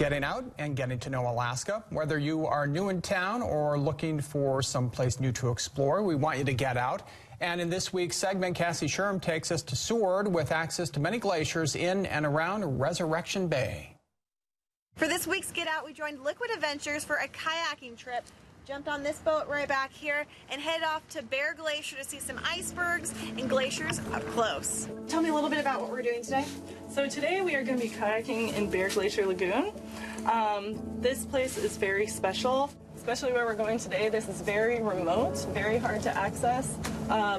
Getting out and getting to know Alaska. Whether you are new in town or looking for someplace new to explore, we want you to get out. And in this week's segment, Cassie Sherm takes us to Seward with access to many glaciers in and around Resurrection Bay. For this week's Get Out, we joined Liquid Adventures for a kayaking trip. Jumped on this boat right back here and headed off to Bear Glacier to see some icebergs and glaciers up close. Tell me a little bit about what we're doing today. So today we are going to be kayaking in Bear Glacier Lagoon. This place is very special, especially where we're going today. This is very remote, very hard to access.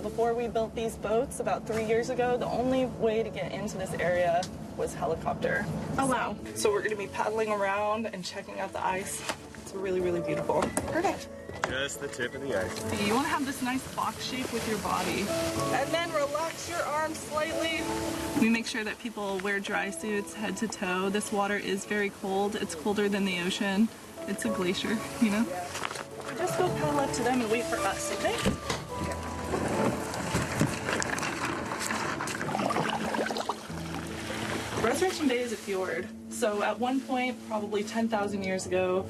Before we built these boats about 3 years ago, the only way to get into this area was helicopter. Oh wow. So we're going to be paddling around and checking out the ice. It's really, really beautiful. Perfect. Just the tip of the ice. You want to have this nice box shape with your body. And then relax your arms slightly. We make sure that people wear dry suits head to toe. This water is very cold. It's colder than the ocean. It's a glacier, you know? Just go paddle up to them and wait for us, okay? Resurrection Bay is a fjord. So at one point, probably 10,000 years ago,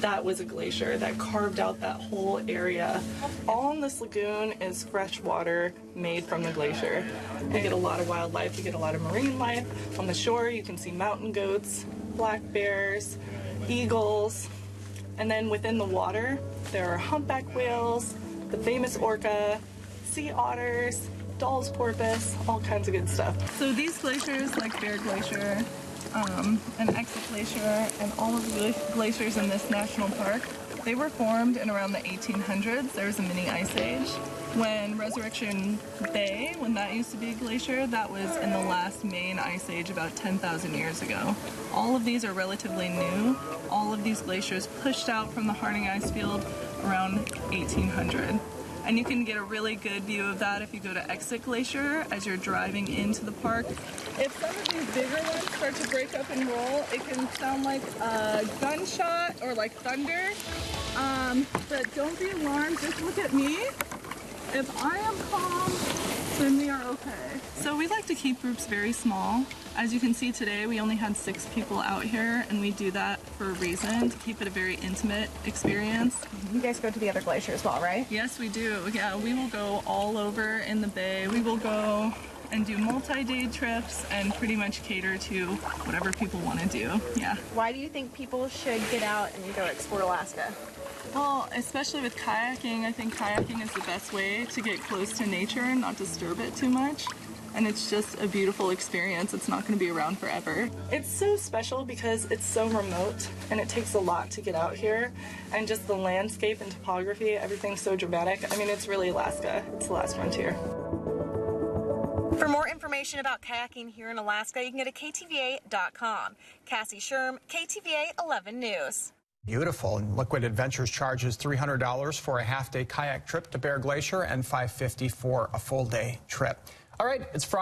that was a glacier that carved out that whole area. All in this lagoon is fresh water made from the glacier. You get a lot of wildlife, you get a lot of marine life. On the shore, you can see mountain goats, black bears, eagles, and then within the water, there are humpback whales, the famous orca, sea otters, Dall's porpoise, all kinds of good stuff. So these glaciers, like Bear Glacier, and Exit Glacier, and all of the glaciers in this national park, they were formed in around the 1800s. There was a mini ice age. When Resurrection Bay, when that used to be a glacier, that was in the last main ice age about 10,000 years ago. All of these are relatively new. All of these glaciers pushed out from the Harding ice field around 1800. And you can get a really good view of that if you go to Exit Glacier as you're driving into the park. If some of these bigger ones start to break up and roll, it can sound like a gunshot or like thunder. But don't be alarmed, just look at me. If I am calm, then we are okay. So we like to keep groups very small. As you can see today, we only had 6 people out here, and we do that for a reason, to keep it a very intimate experience. You guys go to the other glacier as well, right? Yes, we do. Yeah, we will go all over in the bay. We will go and do multi-day trips and pretty much cater to whatever people want to do. Yeah. Why do you think people should get out and go explore Alaska? Well, especially with kayaking, I think kayaking is the best way to get close to nature and not disturb it too much. And it's just a beautiful experience. It's not going to be around forever. It's so special because it's so remote and it takes a lot to get out here. And just the landscape and topography, everything's so dramatic. I mean, it's really Alaska. It's the last frontier. For more information about kayaking here in Alaska, you can go to ktva.com. Cassie Sherm, KTVA 11 News. Beautiful. And Liquid Adventures charges $300 for a half-day kayak trip to Bear Glacier and $550 for a full-day trip. All right, it's Friday.